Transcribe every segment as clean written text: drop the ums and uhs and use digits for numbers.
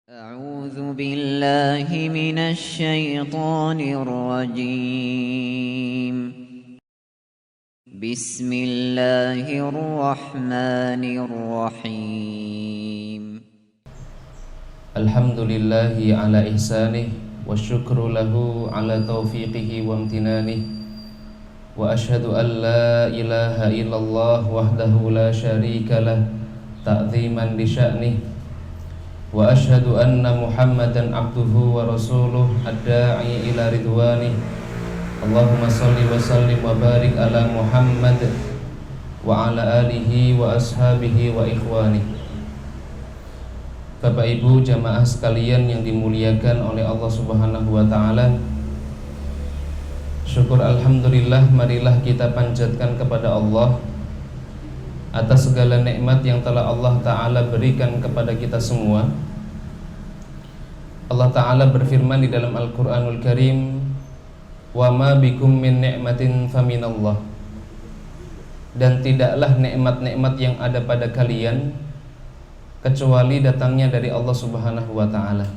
أعوذ بالله من الشيطان الرجيم. بسم الله الرحمن الرحيم. الحمد لله على إحسانه والشكر له على توفيقه وامتنانه وأشهد أن لا إله إلا الله وحده لا شريك له تعظيما لشأنه وأشهد أن محمدا عبده ورسوله الداعي إلى رضوانه اللهم صل وسلم وبارك على محمد وعلى آله وأصحابه وإخوانه. Bapak Ibu jamaah sekalian yang dimuliakan oleh Allah Subhanahu wa taala. Syukur alhamdulillah, marilah kita panjatkan kepada Allah atas segala nikmat yang telah Allah taala berikan kepada kita semua. Allah taala berfirman di dalam Al-Qur'anul Karim, "Wa ma bikum min ni'matin faminallah." Dan tidaklah nikmat-nikmat yang ada pada kalian kecuali datangnya dari Allah Subhanahu wa taala.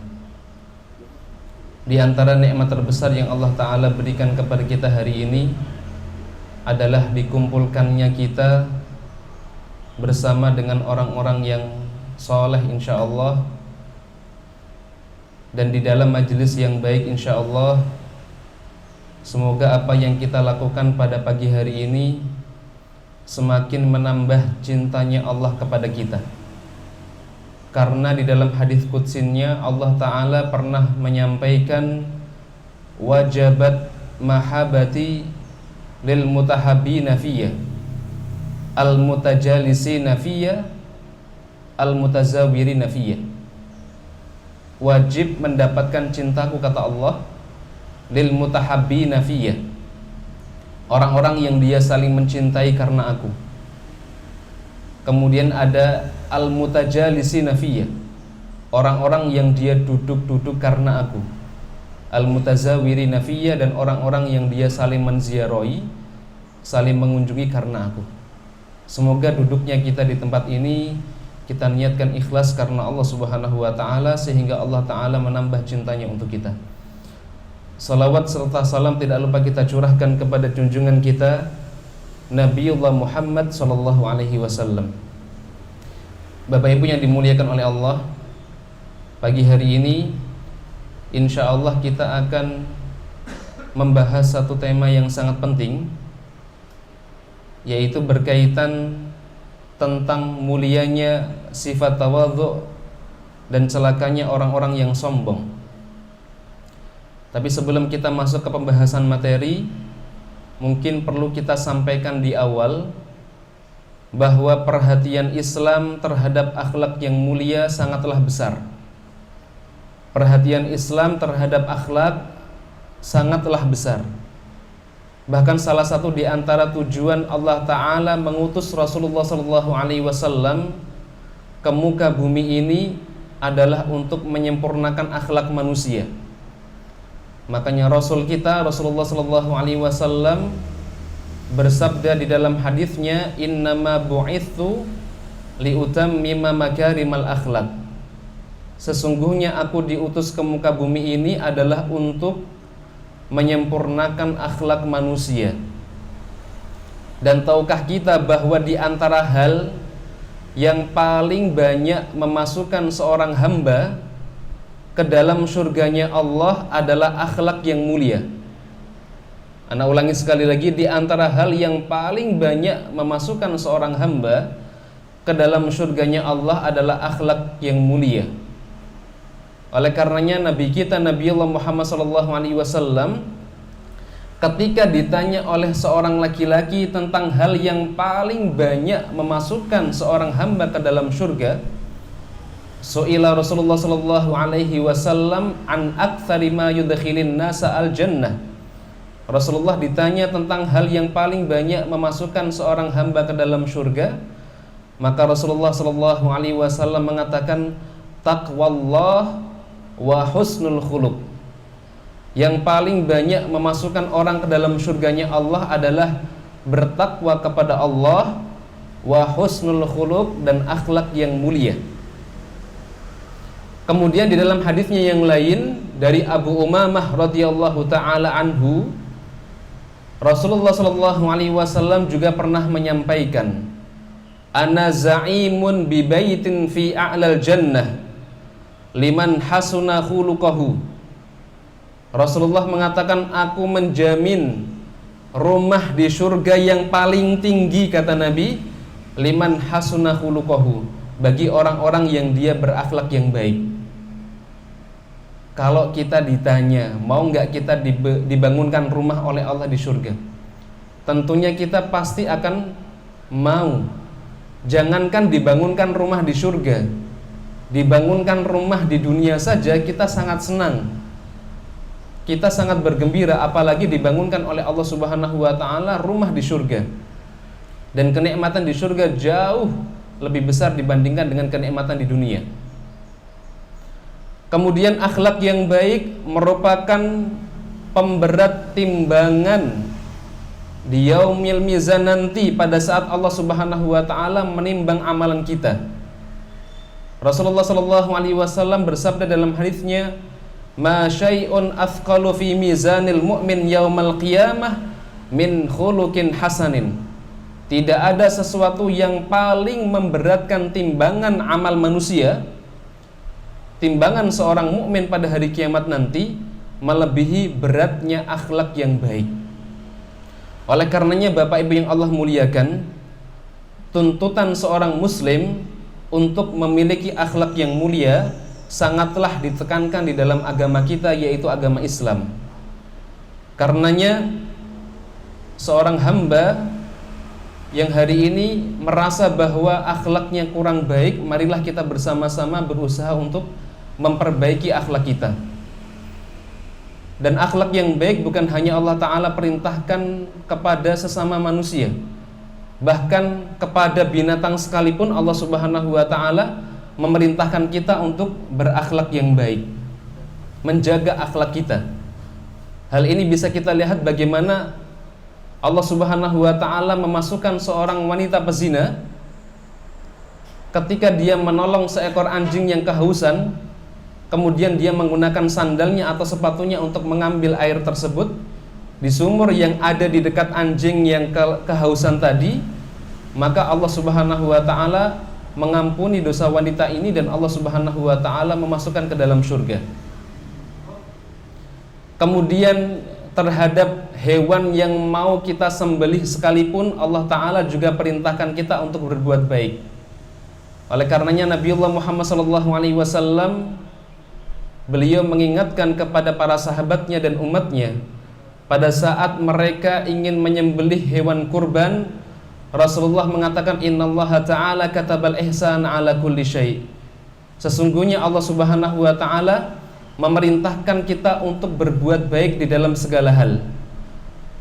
Di antara nikmat terbesar yang Allah taala berikan kepada kita hari ini adalah dikumpulkannya kita bersama dengan orang-orang yang soleh insyaallah, dan di dalam majelis yang baik insyaallah. Semoga apa yang kita lakukan pada pagi hari ini semakin menambah cintanya Allah kepada kita. Karena di dalam hadis qudsinya Allah Ta'ala pernah menyampaikan, wajabat mahabati lil mutahabbina fiyya al mutajalisina fiyya al mutazawirina fiyya. Wajib mendapatkan cintaku, kata Allah, lil mutahabbina fiyya, orang-orang yang dia saling mencintai karena aku. Kemudian ada al-mutajalisina fiyya, orang-orang yang dia duduk-duduk karena aku. Al-mutazawirina fiyya, dan orang-orang yang dia saling menziarahi, saling mengunjungi karena aku. Semoga duduknya kita di tempat ini kita niatkan ikhlas karena Allah Subhanahu wa taala, sehingga Allah taala menambah cintanya untuk kita. Salawat serta salam tidak lupa kita curahkan kepada junjungan kita Nabiullah Muhammad sallallahu alaihi wasallam. Bapak Ibu yang dimuliakan oleh Allah, pagi hari ini insyaallah kita akan membahas satu tema yang sangat penting, yaitu berkaitan tentang mulianya sifat tawadhu dan celakanya orang-orang yang sombong. Tapi sebelum kita masuk ke pembahasan materi, mungkin perlu kita sampaikan di awal bahwa perhatian Islam terhadap akhlak yang mulia sangatlah besar. Perhatian Islam terhadap akhlak sangatlah besar. Bahkan salah satu di antara tujuan Allah Ta'ala mengutus Rasulullah SAW ke muka bumi ini adalah untuk menyempurnakan akhlak manusia. Makanya Rasul kita Rasulullah SAW bersabda di dalam hadisnya, "Innama bu'itsu liutammima makarimal akhlak." Sesungguhnya aku diutus ke muka bumi ini adalah untuk menyempurnakan akhlak manusia. Dan tahukah kita bahwa di antara hal yang paling banyak memasukkan seorang hamba ke dalam surganya Allah adalah akhlak yang mulia. Ana ulangi sekali lagi, di antara hal yang paling banyak memasukkan seorang hamba ke dalam surganya Allah adalah akhlak yang mulia. Oleh karenanya Nabi kita Nabiullah Muhammad SAW ketika ditanya oleh seorang laki-laki tentang hal yang paling banyak memasukkan seorang hamba ke dalam surga, su'ila Rasulullah SAW an aktsari ma yudkhilin nasa al jannah. Rasulullah ditanya tentang hal yang paling banyak memasukkan seorang hamba ke dalam surga, maka Rasulullah SAW mengatakan, taqwallah wa husnul khuluq. Yang paling banyak memasukkan orang ke dalam surganya Allah adalah bertakwa kepada Allah, wa husnul khuluq, dan akhlak yang mulia. Kemudian di dalam hadisnya yang lain dari Abu Umamah radhiyallahu taala anhu, Rasulullah sallallahu alaihi wasallam juga pernah menyampaikan, "Ana za'imun bi baitin fi a'lal jannah liman hasuna khuluquhu." Rasulullah mengatakan, aku menjamin rumah di surga yang paling tinggi, kata Nabi, liman hasuna khuluquhu, bagi orang-orang yang dia berakhlak yang baik. Kalau kita ditanya, mau nggak kita dibangunkan rumah oleh Allah di surga? Tentunya kita pasti akan mau. Jangankan dibangunkan rumah di surga, dibangunkan rumah di dunia saja kita sangat senang, kita sangat bergembira, apalagi dibangunkan oleh Allah Subhanahu wa taala rumah di surga. Dan kenikmatan di surga jauh lebih besar dibandingkan dengan kenikmatan di dunia. Kemudian akhlak yang baik merupakan pemberat timbangan di yaumil mizan nanti, pada saat Allah Subhanahu wa taala menimbang amalan kita. Rasulullah sallallahu alaihi wasallam bersabda dalam hadisnya, "Ma syai'un athqalu fi mizanil mu'min yaumal qiyamah min khuluqin hasanin." Tidak ada sesuatu yang paling memberatkan timbangan amal manusia, timbangan seorang mukmin pada hari kiamat nanti, melebihi beratnya akhlak yang baik. Oleh karenanya Bapak Ibu yang Allah muliakan, tuntutan seorang muslim untuk memiliki akhlak yang mulia sangatlah ditekankan di dalam agama kita, yaitu agama Islam. Karenanya seorang hamba yang hari ini merasa bahwa akhlaknya kurang baik, marilah kita bersama-sama berusaha untuk memperbaiki akhlak kita. Dan akhlak yang baik bukan hanya Allah Ta'ala perintahkan kepada sesama manusia, bahkan kepada binatang sekalipun Allah Subhanahu wa Ta'ala memerintahkan kita untuk berakhlak yang baik, menjaga akhlak kita. Hal ini bisa kita lihat bagaimana Allah Subhanahu wa Ta'ala memasukkan seorang wanita pezina ketika dia menolong seekor anjing yang kehausan. Kemudian dia menggunakan sandalnya atau sepatunya untuk mengambil air tersebut di sumur yang ada di dekat anjing yang kehausan tadi. Maka Allah Subhanahu wa Ta'ala mengampuni dosa wanita ini dan Allah Subhanahu wa Ta'ala memasukkan ke dalam surga. Kemudian terhadap hewan yang mau kita sembelih sekalipun, Allah Ta'ala juga perintahkan kita untuk berbuat baik. Oleh karenanya Nabiullah Muhammad SAW, beliau mengingatkan kepada para sahabatnya dan umatnya pada saat mereka ingin menyembelih hewan kurban. Rasulullah mengatakan, innallaha ta'ala katabal ihsan ala kulli syai'. Sesungguhnya Allah Subhanahu wa Ta'ala memerintahkan kita untuk berbuat baik di dalam segala hal.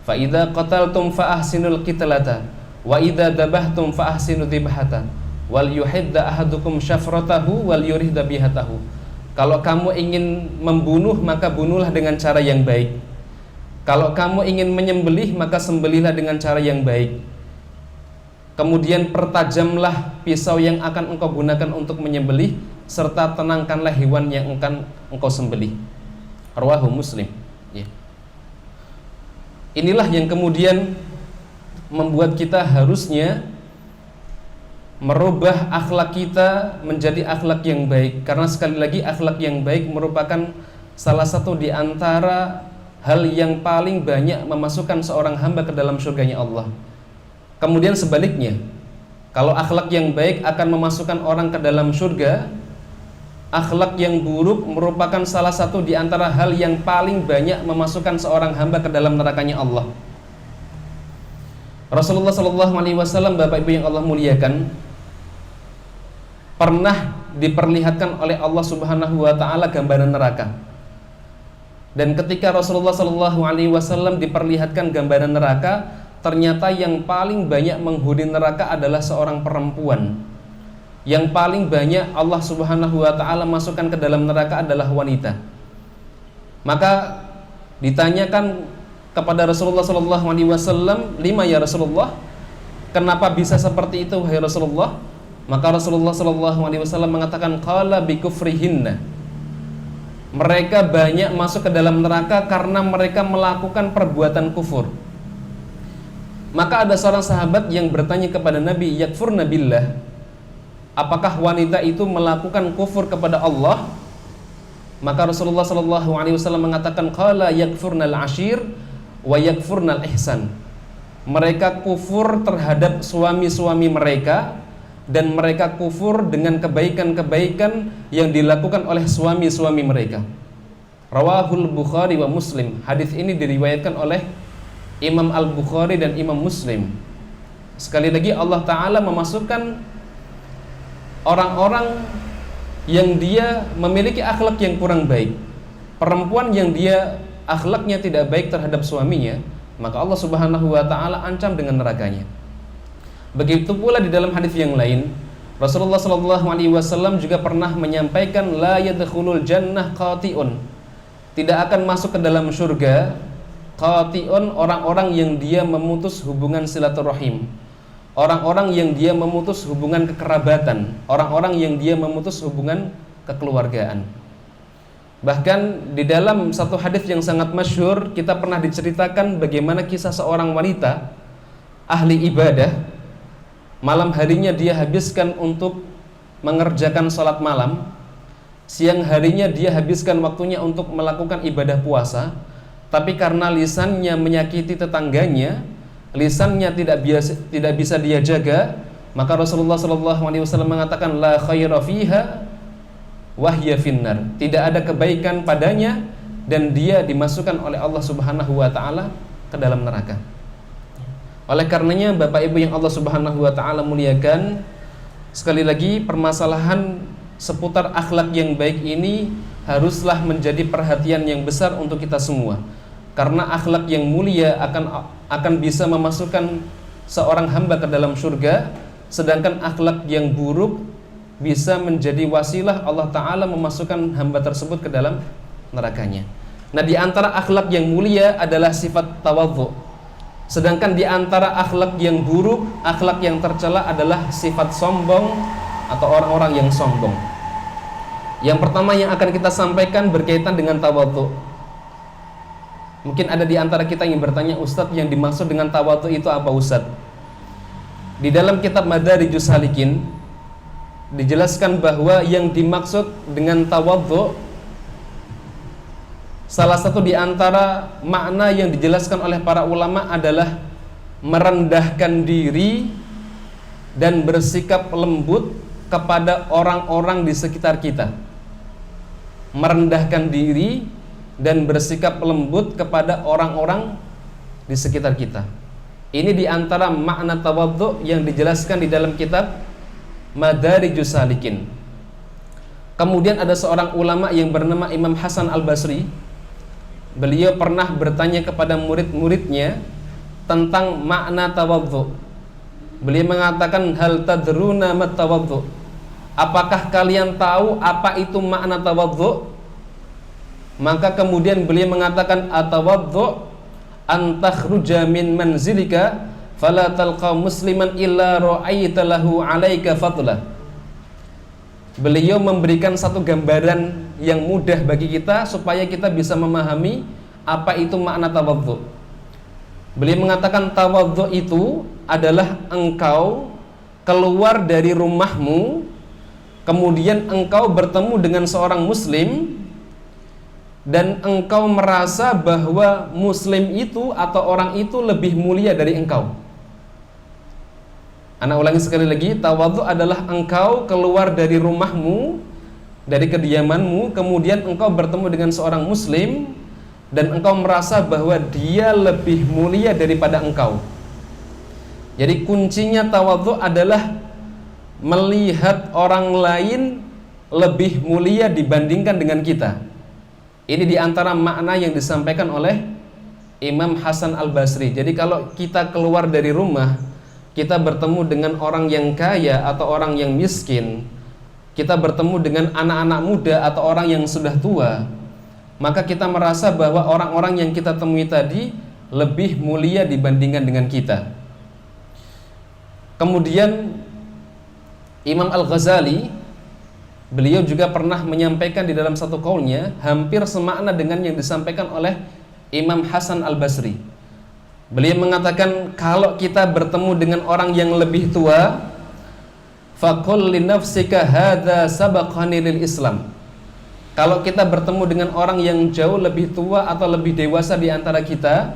Fa idza qataltum fa ahsinul qitlata wa idza dabahtum fa ahsinu dzibhata wal yuhidda ahadukum syafratahu wal yurih dabihatahu. Kalau kamu ingin membunuh, maka bunuhlah dengan cara yang baik. Kalau kamu ingin menyembelih, maka sembelihlah dengan cara yang baik. Kemudian pertajamlah pisau yang akan engkau gunakan untuk menyembelih, serta tenangkanlah hewan yang akan engkau sembelih. Rawahu Muslim. Ya. Inilah yang kemudian membuat kita harusnya merubah akhlak kita menjadi akhlak yang baik. Karena sekali lagi akhlak yang baik merupakan salah satu di antara hal yang paling banyak memasukkan seorang hamba ke dalam surganya Allah. Kemudian sebaliknya, kalau akhlak yang baik akan memasukkan orang ke dalam surga, akhlak yang buruk merupakan salah satu di antara hal yang paling banyak memasukkan seorang hamba ke dalam nerakanya Allah. Rasulullah SAW, Bapak Ibu yang Allah muliakan, pernah diperlihatkan oleh Allah Subhanahu wa Ta'ala gambaran neraka. Dan ketika Rasulullah SAW diperlihatkan gambaran neraka, ternyata yang paling banyak menghuni neraka adalah seorang perempuan. Yang paling banyak Allah Subhanahu wa Ta'ala masukkan ke dalam neraka adalah wanita. Maka ditanyakan kepada Rasulullah SAW, lima ya Rasulullah, kenapa bisa seperti itu wahai Rasulullah? Maka Rasulullah SAW mengatakan, qala bikufrihinna, mereka banyak masuk ke dalam neraka karena mereka melakukan perbuatan kufur. Maka ada seorang sahabat yang bertanya kepada Nabi, yakfurna billah, apakah wanita itu melakukan kufur kepada Allah? Maka Rasulullah SAW mengatakan, qala yakfurnal ashir wa yakfurnal ihsan. Mereka kufur terhadap suami-suami mereka, dan mereka kufur dengan kebaikan-kebaikan yang dilakukan oleh suami-suami mereka. Rawahul Bukhari wa Muslim. Hadis ini diriwayatkan oleh Imam Al-Bukhari dan Imam Muslim. Sekali lagi Allah Ta'ala memasukkan orang-orang yang dia memiliki akhlak yang kurang baik, perempuan yang dia akhlaknya tidak baik terhadap suaminya, maka Allah Subhanahu wa Ta'ala ancam dengan nerakanya. Begitu pula di dalam hadis yang lain, Rasulullah SAW juga pernah menyampaikan, la yadkhulul jannah qati'un, tidak akan masuk ke dalam surga qati'un, orang-orang yang dia memutus hubungan silaturahim, orang-orang yang dia memutus hubungan kekerabatan, orang-orang yang dia memutus hubungan kekeluargaan. Bahkan di dalam satu hadis yang sangat masyhur, kita pernah diceritakan bagaimana kisah seorang wanita ahli ibadah. Malam harinya dia habiskan untuk mengerjakan sholat malam, siang harinya dia habiskan waktunya untuk melakukan ibadah puasa. Tapi karena lisannya menyakiti tetangganya, lisannya tidak bisa dia jaga, maka Rasulullah SAW mengatakan, la khaira fiha wahya finnar, tidak ada kebaikan padanya dan dia dimasukkan oleh Allah Subhanahu wa Ta'ala ke dalam neraka. Oleh karenanya Bapak Ibu yang Allah Subhanahu wa Ta'ala muliakan, sekali lagi permasalahan seputar akhlak yang baik ini haruslah menjadi perhatian yang besar untuk kita semua. Karena akhlak yang mulia akan bisa memasukkan seorang hamba ke dalam surga, sedangkan akhlak yang buruk bisa menjadi wasilah Allah Ta'ala memasukkan hamba tersebut ke dalam nerakanya. Nah, di antara akhlak yang mulia adalah sifat tawadhu. Sedangkan di antara akhlak yang buruk, akhlak yang tercela adalah sifat sombong atau orang-orang yang sombong. Yang pertama yang akan kita sampaikan berkaitan dengan tawadhu. Mungkin ada di antara kita yang bertanya, Ustadz, yang dimaksud dengan tawadhu itu apa, Ustadz? Di dalam kitab Madarijus Salikin dijelaskan bahwa yang dimaksud dengan tawadhu, salah satu di antara makna yang dijelaskan oleh para ulama adalah merendahkan diri dan bersikap lembut kepada orang-orang di sekitar kita. Merendahkan diri dan bersikap lembut kepada orang-orang di sekitar kita. Ini di antara makna tawadhu yang dijelaskan di dalam kitab Madarijus Salikin. Kemudian ada seorang ulama yang bernama Imam Hasan Al-Basri. Beliau pernah bertanya kepada murid-muridnya tentang makna tawadhu. Beliau mengatakan, hal tadruna mat tawadhu, apakah kalian tahu apa itu makna tawadhu? Maka kemudian beliau mengatakan, atawadhu an takhruja min manzilika fala talqa musliman illa ra'aita lahu 'alaika fadla. Beliau memberikan satu gambaran yang mudah bagi kita supaya kita bisa memahami apa itu makna tawadhu. Beliau mengatakan tawadhu itu adalah engkau keluar dari rumahmu, kemudian engkau bertemu dengan seorang muslim, dan engkau merasa bahwa muslim itu atau orang itu lebih mulia dari engkau. Ana ulangi sekali lagi, tawadhu adalah engkau keluar dari rumahmu, dari kediamanmu, kemudian engkau bertemu dengan seorang muslim dan engkau merasa bahwa dia lebih mulia daripada engkau. Jadi kuncinya tawadhu adalah melihat orang lain lebih mulia dibandingkan dengan kita. Ini di antara makna yang disampaikan oleh Imam Hasan Al-Basri. Jadi kalau kita keluar dari rumah, kita bertemu dengan orang yang kaya atau orang yang miskin, kita bertemu dengan anak-anak muda atau orang yang sudah tua, maka kita merasa bahwa orang-orang yang kita temui tadi lebih mulia dibandingkan dengan kita. Kemudian Imam Al-Ghazali beliau juga pernah menyampaikan di dalam satu qaulnya hampir semakna dengan yang disampaikan oleh Imam Hasan Al-Basri. Beliau mengatakan, kalau kita bertemu dengan orang yang lebih tua, faqul li nafsika hadza sabaqani lil Islam. Kalau kita bertemu dengan orang yang jauh lebih tua atau lebih dewasa di antara kita,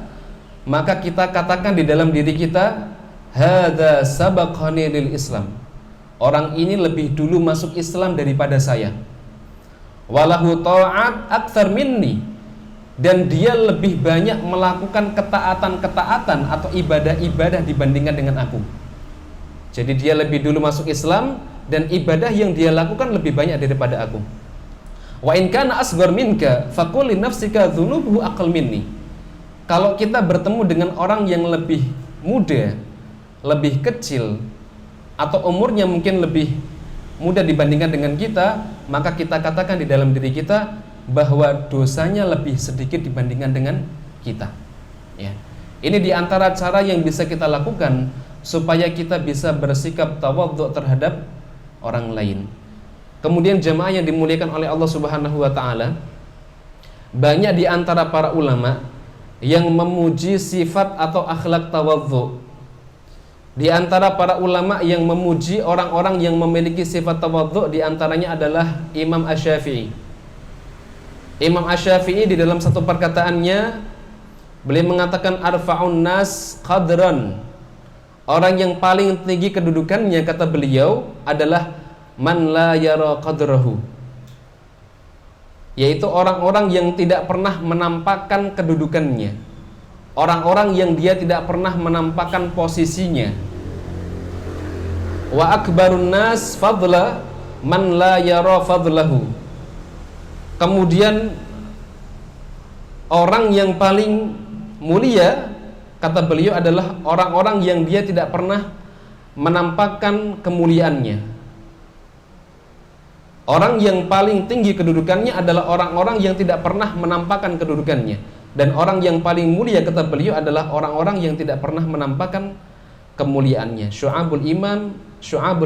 maka kita katakan di dalam diri kita, hadza sabaqani lil Islam. Orang ini lebih dulu masuk Islam daripada saya. Walahu ta'at aktsar minni, dan dia lebih banyak melakukan ketaatan-ketaatan atau ibadah-ibadah dibandingkan dengan aku. Jadi dia lebih dulu masuk Islam dan ibadah yang dia lakukan lebih banyak daripada aku. Wa in kana asghar minka faqul li nafsika dzunubuhu aqal minni. Kalau kita bertemu dengan orang yang lebih muda, lebih kecil, atau umurnya mungkin lebih muda dibandingkan dengan kita, maka kita katakan di dalam diri kita bahwa dosanya lebih sedikit dibandingkan dengan kita. Ya. Ini diantara cara yang bisa kita lakukan supaya kita bisa bersikap tawadhu terhadap orang lain. Kemudian jemaah yang dimuliakan oleh Allah Subhanahu wa taala, banyak di antara para ulama yang memuji sifat atau akhlak tawadhu. Di antara para ulama yang memuji orang-orang yang memiliki sifat tawadhu, di antaranya adalah Imam Asy-Syafi'i. Imam Asy-Syafi'i di dalam satu perkataannya, beliau mengatakan arfa'un nas qadran. Orang yang paling tinggi kedudukannya, kata beliau, adalah man la yara qadrahu, yaitu orang-orang yang tidak pernah menampakkan kedudukannya, orang-orang yang dia tidak pernah menampakkan posisinya. Wa akbarun nas fadla man la yara fadlahu. Kemudian orang yang paling mulia, kata beliau, adalah orang-orang yang dia tidak pernah menampakkan kemuliaannya. Orang yang paling tinggi kedudukannya adalah orang-orang yang tidak pernah menampakkan kedudukannya. Dan orang yang paling mulia, kata beliau, adalah orang-orang yang tidak pernah menampakkan kemuliaannya. Syu'abul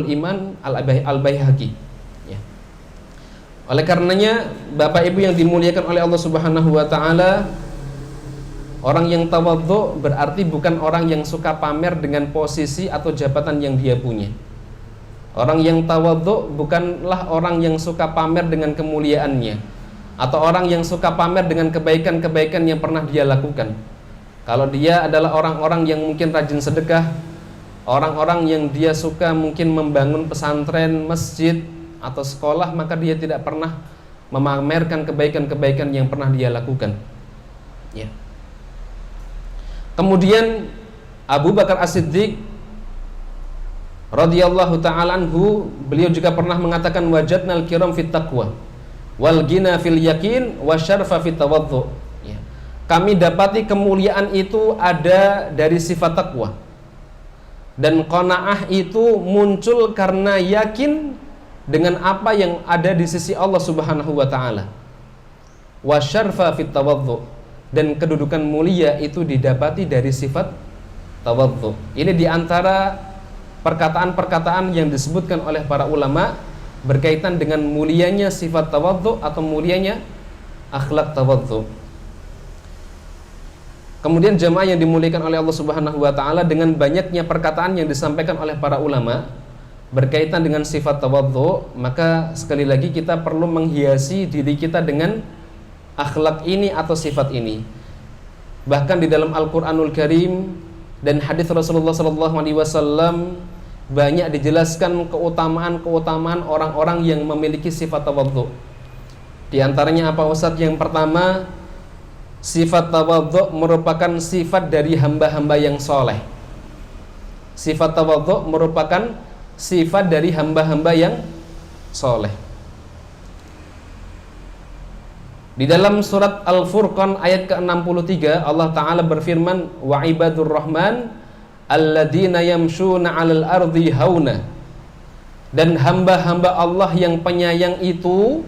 Iman Al-Baihaqi. Oleh karenanya, Bapak Ibu yang dimuliakan oleh Allah Subhanahu wa taala, orang yang tawadhu berarti bukan orang yang suka pamer dengan posisi atau jabatan yang dia punya. Orang yang tawadhu bukanlah orang yang suka pamer dengan kemuliaannya, atau orang yang suka pamer dengan kebaikan-kebaikan yang pernah dia lakukan. Kalau dia adalah orang-orang yang mungkin rajin sedekah, orang-orang yang dia suka mungkin membangun pesantren, masjid, atau sekolah, maka dia tidak pernah memamerkan kebaikan-kebaikan yang pernah dia lakukan. Ya. Kemudian Abu Bakar As-Siddiq radhiyallahu ta'ala anhu, beliau juga pernah mengatakan wajadnal kiram fit taqwa wal ghina fil yakin wasyarfa fit tawadhu. Ya. Kami dapati kemuliaan itu ada dari sifat takwa, dan qanaah itu muncul karena yakin dengan apa yang ada di sisi Allah Subhanahu wa taala. Wasyarfa fit tawadhu, dan kedudukan mulia itu didapati dari sifat tawadhu. Ini diantara perkataan-perkataan yang disebutkan oleh para ulama berkaitan dengan mulianya sifat tawadhu atau mulianya akhlak tawadhu. Kemudian jemaah yang dimuliakan oleh Allah Subhanahu wa taala, dengan banyaknya perkataan yang disampaikan oleh para ulama berkaitan dengan sifat tawadhu, maka sekali lagi kita perlu menghiasi diri kita dengan akhlak ini atau sifat ini. Bahkan di dalam Al-Qur'anul Karim dan hadis Rasulullah SAW banyak dijelaskan keutamaan-keutamaan orang-orang yang memiliki sifat tawadhu. Di antaranya apa, Ustaz? Yang pertama, sifat tawadhu merupakan sifat dari hamba-hamba yang soleh. Sifat tawadhu merupakan sifat dari hamba-hamba yang soleh. Di dalam surat Al-Furqan ayat ke-63, Allah Ta'ala berfirman, wa ibadur rahman alladzina yamshuna 'alal ardi hauna. Dan hamba-hamba Allah yang penyayang itu,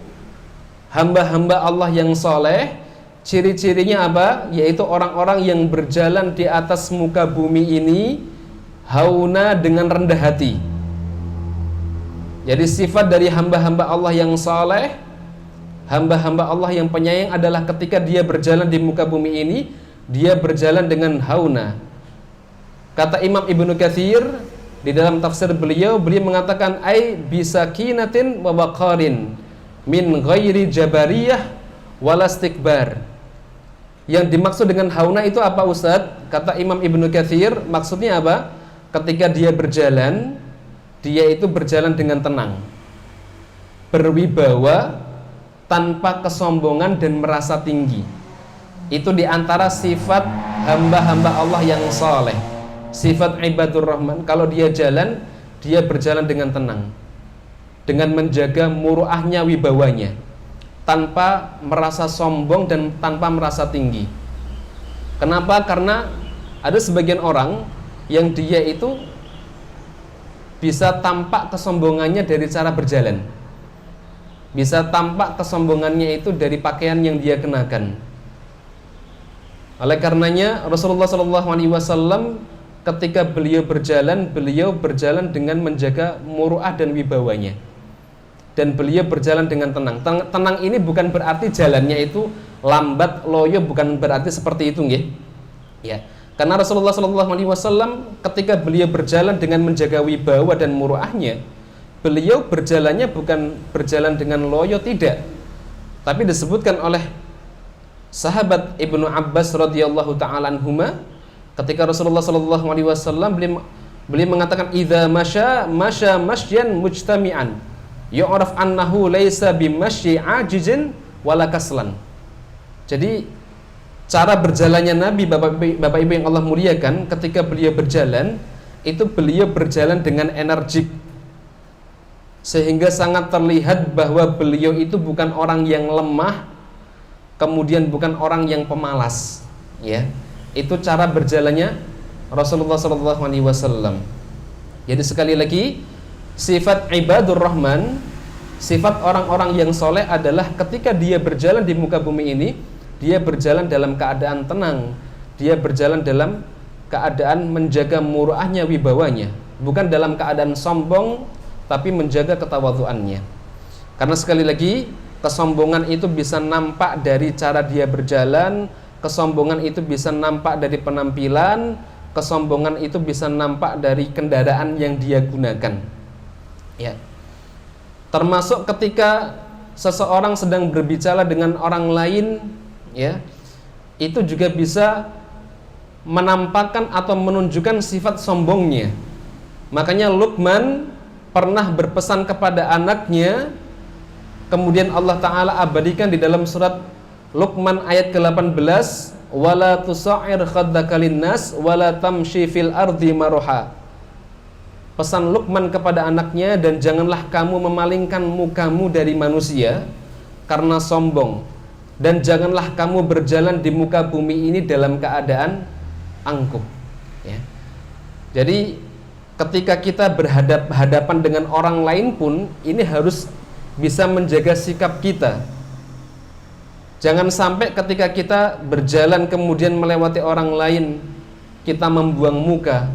hamba-hamba Allah yang soleh, ciri-cirinya apa? Yaitu orang-orang yang berjalan di atas muka bumi ini hauna, dengan rendah hati. Jadi sifat dari hamba-hamba Allah yang saleh, hamba-hamba Allah yang penyayang adalah ketika dia berjalan di muka bumi ini, dia berjalan dengan hauna. Kata Imam Ibnu Katsir di dalam tafsir beliau mengatakan ai bisakinatin wa waqarin min ghairi jabariyah wala istikbar. Yang dimaksud dengan hauna itu apa Ustaz? Kata Imam Ibnu Katsir, maksudnya apa? Ketika dia berjalan, dia itu berjalan dengan tenang, berwibawa, tanpa kesombongan dan merasa tinggi. Itu diantara sifat hamba-hamba Allah yang saleh, sifat ibadur rahman. Kalau dia jalan, dia berjalan dengan tenang, dengan menjaga muruahnya, wibawanya, tanpa merasa sombong dan tanpa merasa tinggi. Kenapa? Karena ada sebagian orang yang dia itu bisa tampak kesombongannya dari cara berjalan, bisa tampak kesombongannya itu dari pakaian yang dia kenakan. Oleh karenanya Rasulullah SAW ketika beliau berjalan dengan menjaga muru'ah dan wibawanya, dan beliau berjalan dengan tenang. Tenang ini bukan berarti jalannya itu lambat, loyo, bukan berarti seperti itu, nggih. Ya. Karena Rasulullah SAW ketika beliau berjalan dengan menjaga wibawa dan muruahnya, beliau berjalannya bukan berjalan dengan loyo, tidak. Tapi disebutkan oleh sahabat Ibnu Abbas radhiyallahu taala anhuma, ketika Rasulullah SAW beliau mengatakan idza masya masyan mujtami'an yu'raf annahu laisa bimasyi ajizin wala kaslan. Jadi cara berjalannya Nabi, Bapak Ibu yang Allah muliakan, ketika beliau berjalan, itu beliau berjalan dengan energik, sehingga sangat terlihat bahwa beliau itu bukan orang yang lemah, kemudian bukan orang yang pemalas. Ya, itu cara berjalannya Rasulullah SAW. Jadi sekali lagi, sifat ibadur rahman, sifat orang-orang yang soleh adalah ketika dia berjalan di muka bumi ini, dia berjalan dalam keadaan tenang, dia berjalan dalam keadaan menjaga muruahnya, wibawanya, bukan dalam keadaan sombong, tapi menjaga ketawadhuannya. Karena sekali lagi, kesombongan itu bisa nampak dari cara dia berjalan, kesombongan itu bisa nampak dari penampilan, kesombongan itu bisa nampak dari kendaraan yang dia gunakan. Ya. Termasuk ketika seseorang sedang berbicara dengan orang lain, ya, itu juga bisa menampakkan atau menunjukkan sifat sombongnya. Makanya Luqman pernah berpesan kepada anaknya, kemudian Allah Ta'ala abadikan di dalam surat Luqman ayat ke-18, wala tusa'ir khaddaka linnas wala tamshi fil ardi maruha. Pesan Luqman kepada anaknya, dan janganlah kamu memalingkan mukamu dari manusia karena sombong, dan janganlah kamu berjalan di muka bumi ini dalam keadaan angkuh. Ya. Jadi ketika kita berhadapan dengan orang lain pun, ini harus bisa menjaga sikap kita. Jangan sampai ketika kita berjalan kemudian melewati orang lain, kita membuang muka,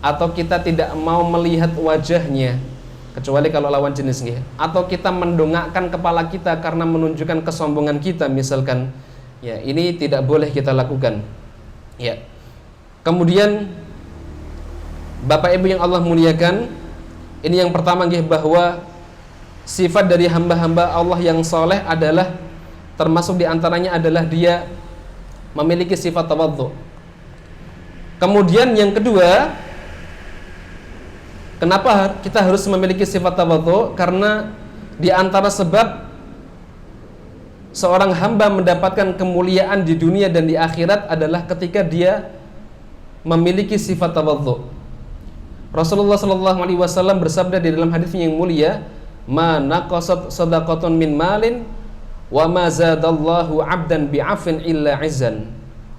atau kita tidak mau melihat wajahnya, kecuali kalau lawan jenisnya, atau kita mendongakkan kepala kita karena menunjukkan kesombongan kita misalkan. Ya, ini tidak boleh kita lakukan. Ya. Kemudian Bapak Ibu yang Allah muliakan, ini yang pertama, bahwa sifat dari hamba-hamba Allah yang soleh adalah, termasuk diantaranya adalah dia memiliki sifat tawadhu. Kemudian yang kedua, kenapa kita harus memiliki sifat tawadhu? Karena di antara sebab seorang hamba mendapatkan kemuliaan di dunia dan di akhirat adalah ketika dia memiliki sifat tawadhu. Rasulullah SAW bersabda di dalam hadis yang mulia, "Ma naqasat shadaqatun min malin wa ma zadallahu 'abdan bi'afin illa 'izzan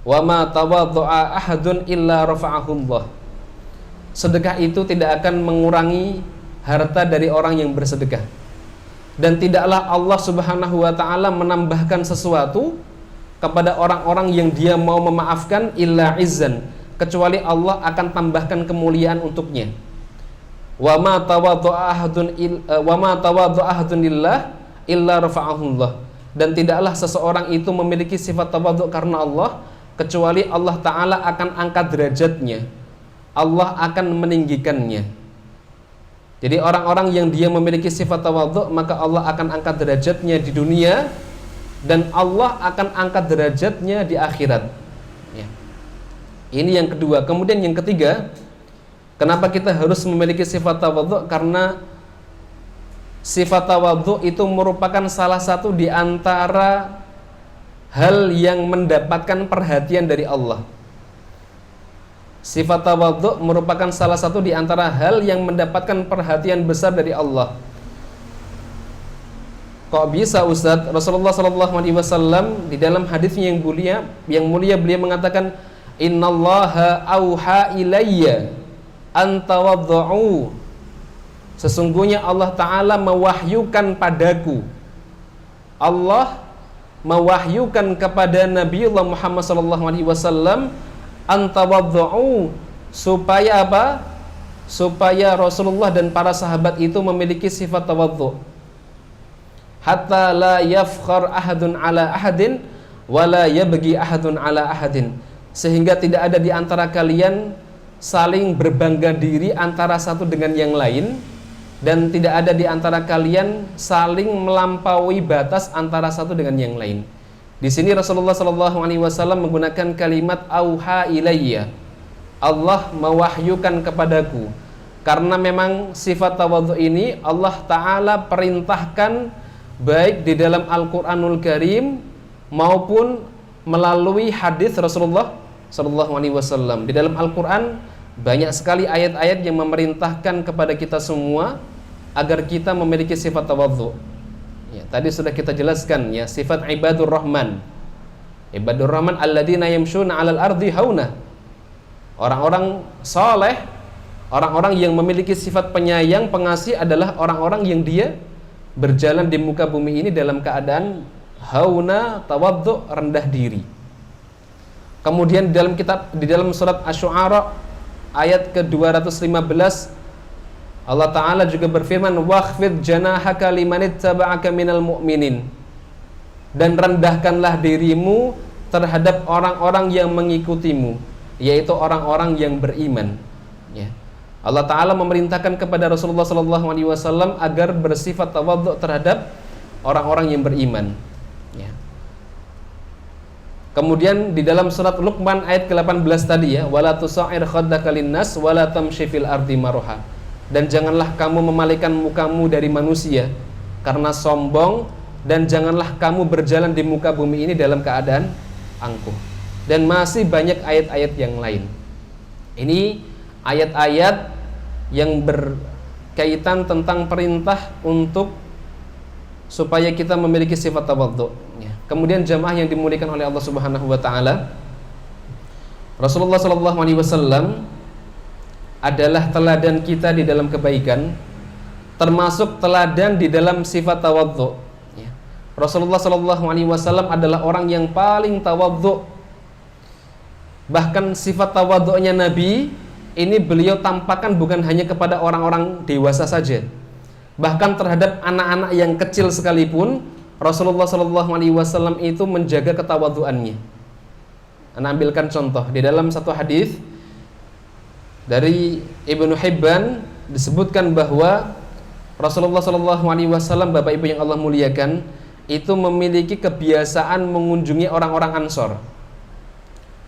wa ma tawaddu'a ahadun illa rafa'ahullah." Sedekah itu tidak akan mengurangi harta dari orang yang bersedekah, dan tidaklah Allah Subhanahu wa ta'ala menambahkan sesuatu kepada orang-orang yang dia mau memaafkan illa izzan, kecuali Allah akan tambahkan kemuliaan untuknya. Wa ma tawaddu'a ahadun lillah illa rafa'ahullah. Dan tidaklah seseorang itu memiliki sifat tawadhu karena Allah kecuali Allah Ta'ala akan angkat derajatnya, Allah akan meninggikannya. Jadi orang-orang yang dia memiliki sifat tawadhu, maka Allah akan angkat derajatnya di dunia, dan Allah akan angkat derajatnya di akhirat ya. Ini yang kedua. Kemudian yang ketiga, kenapa kita harus memiliki sifat tawadhu? Karena sifat tawadhu itu merupakan salah satu di antara hal yang mendapatkan perhatian dari Allah. Sifat tawadhu merupakan salah satu di antara hal yang mendapatkan perhatian besar dari Allah. Kok bisa Ustaz? Rasulullah SAW di dalam hadisnya yang mulia beliau mengatakan, innallaha auha ilayya an tawaddu'u. Sesungguhnya Allah Ta'ala mewahyukan padaku, Allah mewahyukan kepada Nabiullah Muhammad SAW antawaddu'u, supaya apa? Supaya Rasulullah dan para sahabat itu memiliki sifat tawaddu. Hatta la yafkhar ahadun ala ahadin wa la yabghi ahadun ala ahadin. Sehingga tidak ada di antara kalian saling berbangga diri antara satu dengan yang lain, dan tidak ada di antara kalian saling melampaui batas antara satu dengan yang lain. Di sini Rasulullah SAW menggunakan kalimat auha ilayya, Allah mewahyukan kepadaku, karena memang sifat tawadhu ini Allah Ta'ala perintahkan baik di dalam Al-Quranul Karim maupun melalui hadis Rasulullah SAW. Di dalam Al-Quran banyak sekali ayat-ayat yang memerintahkan kepada kita semua agar kita memiliki sifat tawadhu. Ya, tadi sudah kita jelaskan ya, sifat ibadur rahman. Ibadur rahman alladzina yamshuna 'alal ardi hauna. Orang-orang saleh, orang-orang yang memiliki sifat penyayang, pengasih adalah orang-orang yang dia berjalan di muka bumi ini dalam keadaan hauna, tawadhu, rendah diri. Kemudian di dalam surat Asy-Syu'ara ayat ke-215 Allah Ta'ala juga berfirman, wakhfid janahaka limanittaba'aka minal mu'minin, dan rendahkanlah dirimu terhadap orang-orang yang mengikutimu, yaitu orang-orang yang beriman ya. Allah Ta'ala memerintahkan kepada Rasulullah SAW agar bersifat tawadhu terhadap orang-orang yang beriman ya. Kemudian di dalam surat Luqman ayat ke-18 tadi ya, wala tusa'ir khaddaka linnas wala tamshi fil ardi maraha, dan janganlah kamu memalingkan mukamu dari manusia karena sombong, dan janganlah kamu berjalan di muka bumi ini dalam keadaan angkuh. Dan masih banyak ayat-ayat yang lain. Ini ayat-ayat yang berkaitan tentang perintah untuk supaya kita memiliki sifat tawadhu ya. Kemudian jamaah yang dimuliakan oleh Allah Subhanahu wa taala, Rasulullah SAW adalah teladan kita di dalam kebaikan, termasuk teladan di dalam sifat tawadhu ya. Rasulullah SAW adalah orang yang paling tawadhu. Bahkan sifat tawadhu'nya Nabi ini beliau tampakkan bukan hanya kepada orang-orang dewasa saja, bahkan terhadap anak-anak yang kecil sekalipun Rasulullah SAW itu menjaga ketawadhuannya. Anda ambilkan contoh di dalam satu hadis dari Ibnu Hibban disebutkan bahwa Rasulullah SAW, Bapak Ibu yang Allah muliakan, itu memiliki kebiasaan mengunjungi orang-orang Ansor.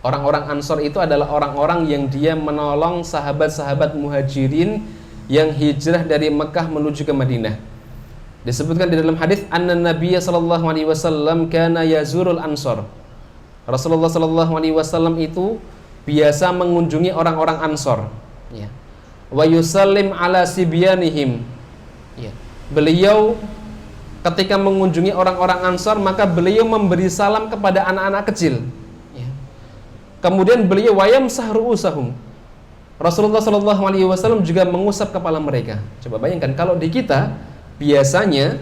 Orang-orang Ansor itu adalah orang-orang yang dia menolong sahabat-sahabat Muhajirin yang hijrah dari Mekah menuju ke Madinah. Disebutkan di dalam hadis, anna Nabiyya sallallahu alaihi wasallam kana yazurul Ansor. Rasulullah sallallahu alaihi wasallam itu biasa mengunjungi orang-orang Ansor ya. Wa yusallim ala sibyanihim ya. Beliau ketika mengunjungi orang-orang Ansor, maka beliau memberi salam kepada anak-anak kecil ya. Kemudian beliau wayamsah ru'usahum. Rasulullah SAW juga mengusap kepala mereka. Coba bayangkan kalau di kita biasanya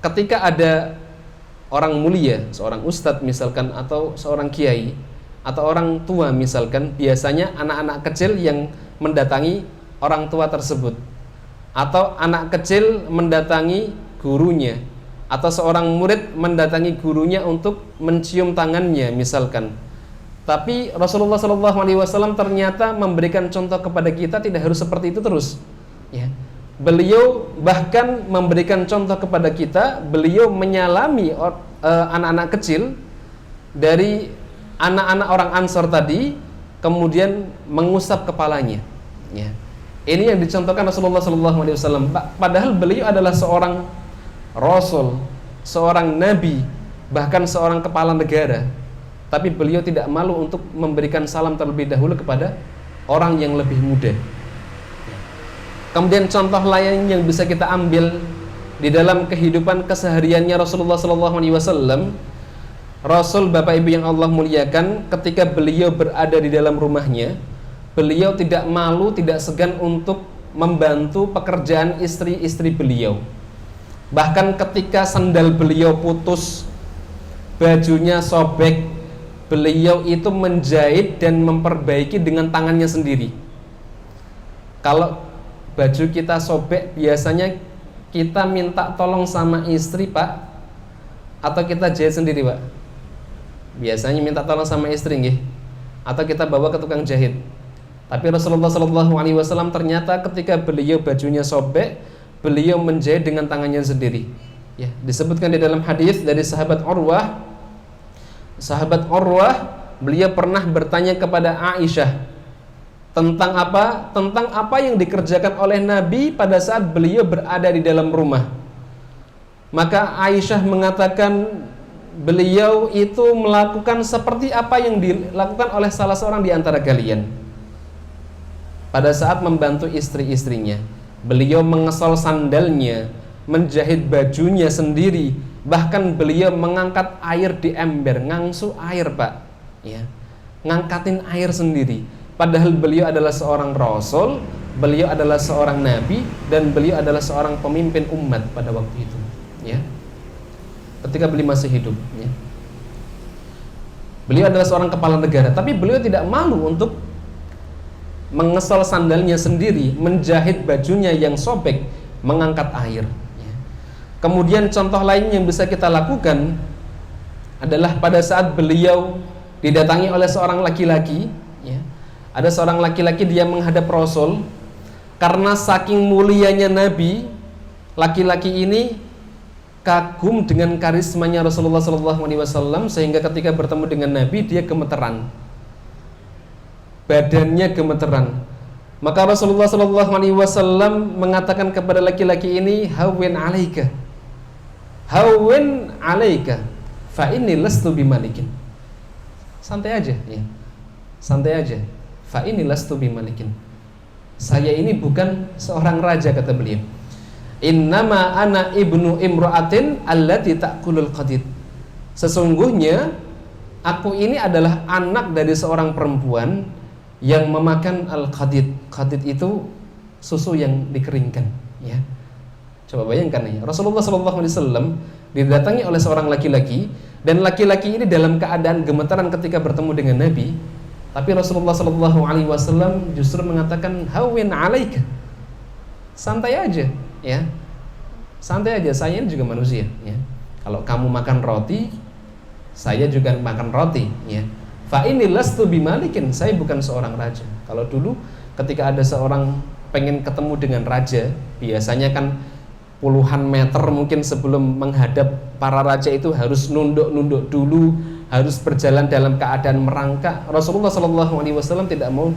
ketika ada orang mulia, seorang ustadz misalkan, atau seorang kiai, atau orang tua misalkan, biasanya anak-anak kecil yang mendatangi orang tua tersebut, atau anak kecil mendatangi gurunya, atau seorang murid mendatangi gurunya untuk mencium tangannya misalkan. Tapi Rasulullah SAW ternyata memberikan contoh kepada kita tidak harus seperti itu terus. Ya. Beliau bahkan memberikan contoh kepada kita, beliau menyalami anak-anak kecil dari anak-anak orang Ansor tadi, kemudian mengusap kepalanya. Ya. Ini yang dicontohkan Rasulullah SAW. Padahal beliau adalah seorang Rasul, seorang Nabi, bahkan seorang kepala negara. Tapi beliau tidak malu untuk memberikan salam terlebih dahulu kepada orang yang lebih muda. Kemudian contoh lain yang bisa kita ambil di dalam kehidupan kesehariannya Rasulullah SAW, Rasul Bapak Ibu yang Allah muliakan, ketika beliau berada di dalam rumahnya, beliau tidak malu, tidak segan untuk membantu pekerjaan istri-istri beliau. Bahkan ketika sandal beliau putus, bajunya sobek, beliau itu menjahit dan memperbaiki dengan tangannya sendiri. Kalau baju kita sobek, biasanya kita minta tolong sama istri, Pak, atau kita jahit sendiri, Pak? Biasanya minta tolong sama istri, nggih, atau kita bawa ke tukang jahit. Tapi Rasulullah SAW ternyata ketika beliau bajunya sobek, beliau menjahit dengan tangannya sendiri. Ya, disebutkan di dalam hadis dari sahabat Urwah. Sahabat Urwah, beliau pernah bertanya kepada Aisyah tentang apa? Tentang apa yang dikerjakan oleh Nabi pada saat beliau berada di dalam rumah. Maka Aisyah mengatakan beliau itu melakukan seperti apa yang dilakukan oleh salah seorang di antara kalian. Pada saat membantu istri-istrinya, beliau mengesol sandalnya, menjahit bajunya sendiri, bahkan beliau mengangkat air di ember, ngangsu air, Pak, ya, ngangkatin air sendiri. Padahal beliau adalah seorang Rasul, beliau adalah seorang Nabi, dan beliau adalah seorang pemimpin umat pada waktu itu, ya, ketika beliau masih hidup, ya. Beliau adalah seorang kepala negara, tapi beliau tidak malu untuk mengesol sandalnya sendiri, menjahit bajunya yang sobek, mengangkat air. Kemudian contoh lain yang bisa kita lakukan adalah pada saat beliau didatangi oleh seorang laki-laki, ya. Ada seorang laki-laki, dia menghadap Rasul. Karena saking mulianya Nabi, laki-laki ini kagum dengan karismanya Rasulullah SAW, sehingga ketika bertemu dengan Nabi, dia gemeteran, badannya gemeteran. Maka Rasulullah SAW mengatakan kepada laki-laki ini, hawwin alaika, hawwin alaika, fa inni lastu bimalikin. Santai aja, ya. Santai aja. Fa inni lastu bimalikin. Saya ini bukan seorang raja, kata beliau. Innama ana ibnu imra'atin allati ta'kulul qadid. Sesungguhnya aku ini adalah anak dari seorang perempuan yang memakan al-qadid. Qadid itu susu yang dikeringkan, ya. Coba bayangkan ya, Rasulullah SAW didatangi oleh seorang laki-laki, dan laki-laki ini dalam keadaan gemetaran ketika bertemu dengan Nabi. Tapi Rasulullah SAW justru mengatakan, hawwin alaika, santai aja, ya, santai aja. Saya juga manusia, ya. Kalau kamu makan roti, saya juga makan roti, ya. Fa inni lastu bimalikin, saya bukan seorang raja. Kalau dulu ketika ada seorang pengen ketemu dengan raja, biasanya kan puluhan meter mungkin sebelum menghadap para raja itu harus nunduk-nunduk dulu, harus berjalan dalam keadaan merangkak. Rasulullah SAW tidak mau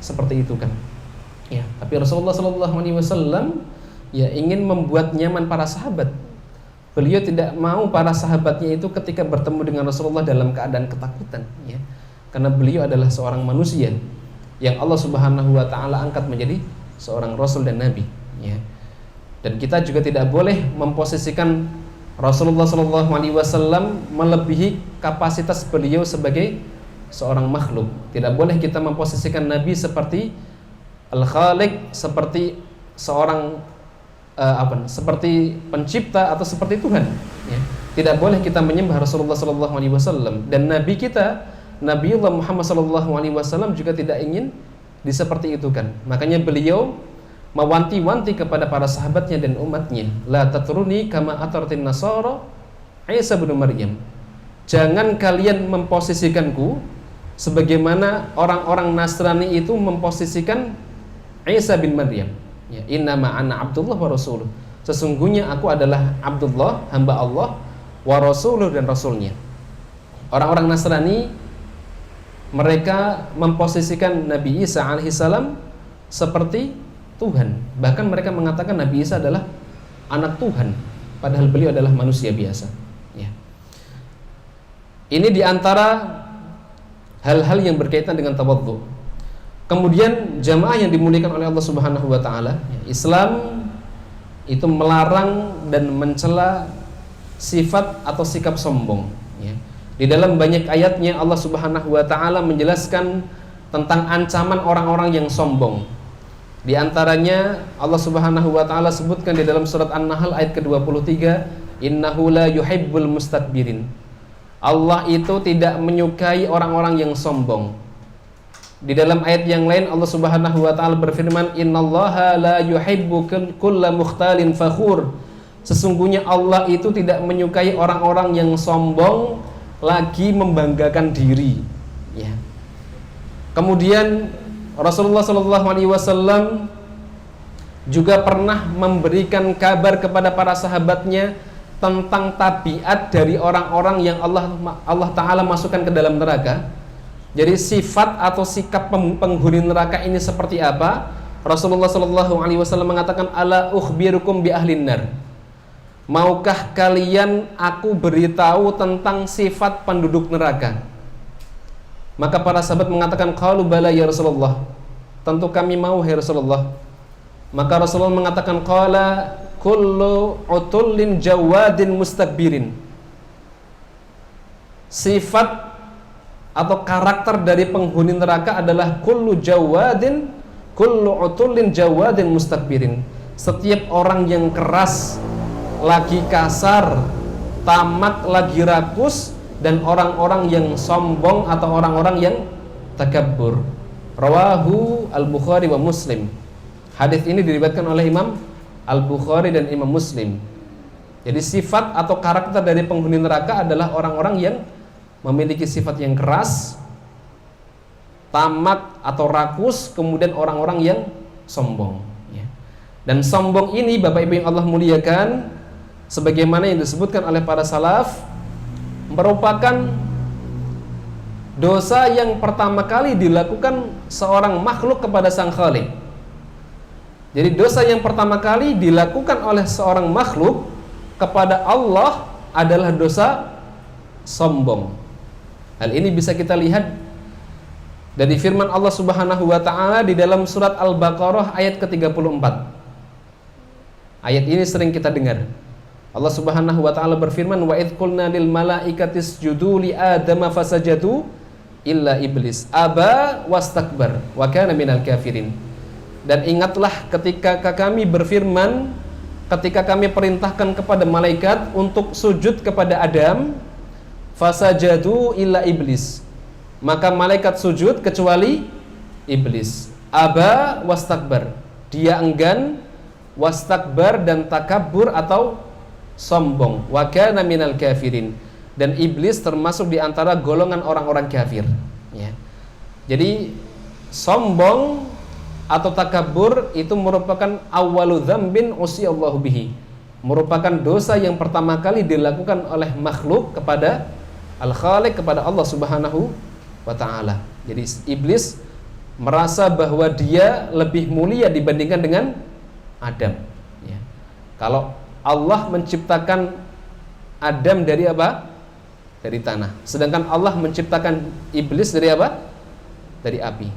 seperti itu kan, ya. Tapi Rasulullah SAW ya ingin membuat nyaman para sahabat. Beliau tidak mau para sahabatnya itu ketika bertemu dengan Rasulullah dalam keadaan ketakutan, ya. Karena beliau adalah seorang manusia yang Allah Subhanahu wa taala angkat menjadi seorang rasul dan nabi, ya. Dan kita juga tidak boleh memposisikan Rasulullah SAW melebihi kapasitas beliau sebagai seorang makhluk. Tidak boleh kita memposisikan Nabi seperti Al-Khaliq, seperti seorang seperti pencipta atau seperti Tuhan, ya. Tidak boleh kita menyembah Rasulullah SAW. Dan Nabi kita, Nabiullah Muhammad SAW juga tidak ingin diseperti itu kan. Makanya beliau mewanti-wanti kepada para sahabatnya dan umatnya, la tatruni kama atratin nasara Isa bin Maryam. Jangan kalian memposisikanku sebagaimana orang-orang Nasrani itu memposisikan Isa bin Maryam. Ya, innama ana Abdullah wa rasuluh. Sesungguhnya aku adalah Abdullah, hamba Allah, wa rasuluh, dan rasulnya. Orang-orang Nasrani mereka memposisikan Nabi Isa alaihissalam seperti Tuhan. Bahkan mereka mengatakan Nabi Isa adalah anak Tuhan, padahal beliau adalah manusia biasa. Ya. Ini diantara hal-hal yang berkaitan dengan tawadhu. Kemudian jamaah yang dimuliakan oleh Allah Subhanahu wa taala, Islam itu melarang dan mencela sifat atau sikap sombong, ya. Di dalam banyak ayatnya Allah Subhanahu wa taala menjelaskan tentang ancaman orang-orang yang sombong. Di antaranya Allah Subhanahu wa taala sebutkan di dalam surat An-Nahl ayat ke-23, innahu la yuhibbul mustakbirin. Allah itu tidak menyukai orang-orang yang sombong. Di dalam ayat yang lain Allah Subhanahu wa taala berfirman, innallaha la yuhibbu kulla mukhtalin fakhur. Sesungguhnya Allah itu tidak menyukai orang-orang yang sombong lagi membanggakan diri, ya. Kemudian Rasulullah SAW juga pernah memberikan kabar kepada para sahabatnya tentang tabiat dari orang-orang yang Allah Ta'ala masukkan ke dalam neraka. Jadi sifat atau sikap penghuni neraka ini seperti apa? Rasulullah SAW mengatakan, ala ukhbirukum bi ahlin nar. Maukah kalian aku beritahu tentang sifat penduduk neraka? Maka para sahabat mengatakan, qalu bala ya Rasulullah. Tentu kami mau ya Rasulullah. Maka Rasulullah mengatakan, qala kullu utullin jawadin mustakbirin. Sifat atau karakter dari penghuni neraka adalah kullu utullin jawadin mustakbirin. Setiap orang yang keras, lagi kasar, tamak, lagi rakus, dan orang-orang yang sombong atau orang-orang yang takabbur. Rawahu Al-Bukhari wa Muslim. Hadis ini diriwayatkan oleh Imam Al-Bukhari dan Imam Muslim. Jadi sifat atau karakter dari penghuni neraka adalah orang-orang yang memiliki sifat yang keras, tamak atau rakus, kemudian orang-orang yang sombong, ya. Dan sombong ini Bapak Ibu yang Allah muliakan, sebagaimana yang disebutkan oleh para salaf, merupakan dosa yang pertama kali dilakukan seorang makhluk kepada sang Khalik. Jadi dosa yang pertama kali dilakukan oleh seorang makhluk kepada Allah adalah dosa sombong. Hal ini bisa kita lihat dari firman Allah Subhanahu wa taala di dalam surat Al-Baqarah ayat ke-34. Ayat ini sering kita dengar. Allah Subhanahu wa taala berfirman, wa idz qulna lil malaikati isjudu li adama fasajadu illa iblis aba wastakbar wa kana minal kafirin. Dan ingatlah ketika kami berfirman, ketika kami perintahkan kepada malaikat untuk sujud kepada Adam, fasajadu illa iblis, maka malaikat sujud kecuali iblis. Aba wastakbar, dia enggan, wastakbar dan takabur atau sombong, wa kana minal kafirin, dan iblis termasuk di antara golongan orang-orang kafir, ya. Jadi sombong atau takabur itu merupakan awwalu dzambin usiyallahu bihi, merupakan dosa yang pertama kali dilakukan oleh makhluk kepada Al-Khaliq, kepada Allah Subhanahu wa taala. Jadi iblis merasa bahwa dia lebih mulia dibandingkan dengan Adam, ya. Kalau Allah menciptakan Adam dari apa? Dari tanah. Sedangkan Allah menciptakan iblis dari apa? Dari api.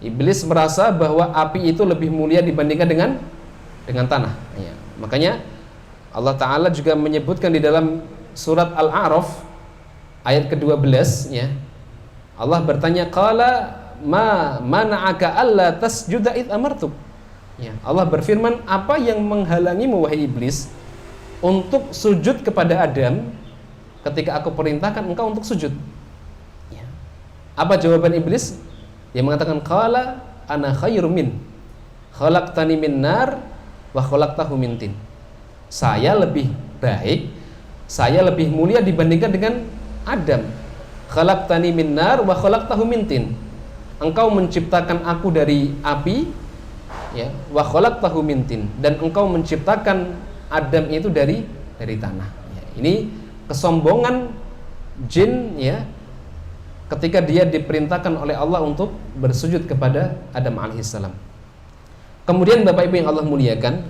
Iblis merasa bahwa api itu lebih mulia dibandingkan dengan tanah, ya. Makanya Allah Ta'ala juga menyebutkan di dalam surat Al-A'raf ayat ke-12, ya. Allah bertanya, qala ma mana'aka alla tasjuda id amartuk. Ya, Allah berfirman, apa yang menghalangimu wahai iblis untuk sujud kepada Adam ketika aku perintahkan engkau untuk sujud? Ya. Apa jawaban iblis? Dia mengatakan, qala ana khairum min. khalaqtani min nar wa khalaqtahu min tin. Saya lebih baik, saya lebih mulia dibandingkan dengan Adam. Khalaqtani min nar wa khalaqtahu min tin. Engkau menciptakan aku dari api, ya, wa khalaqtahu min tin, dan engkau menciptakan Adam itu dari tanah. Ya, ini kesombongan jin, ya, ketika dia diperintahkan oleh Allah untuk bersujud kepada Adam alaihissalam. Kemudian Bapak Ibu yang Allah muliakan,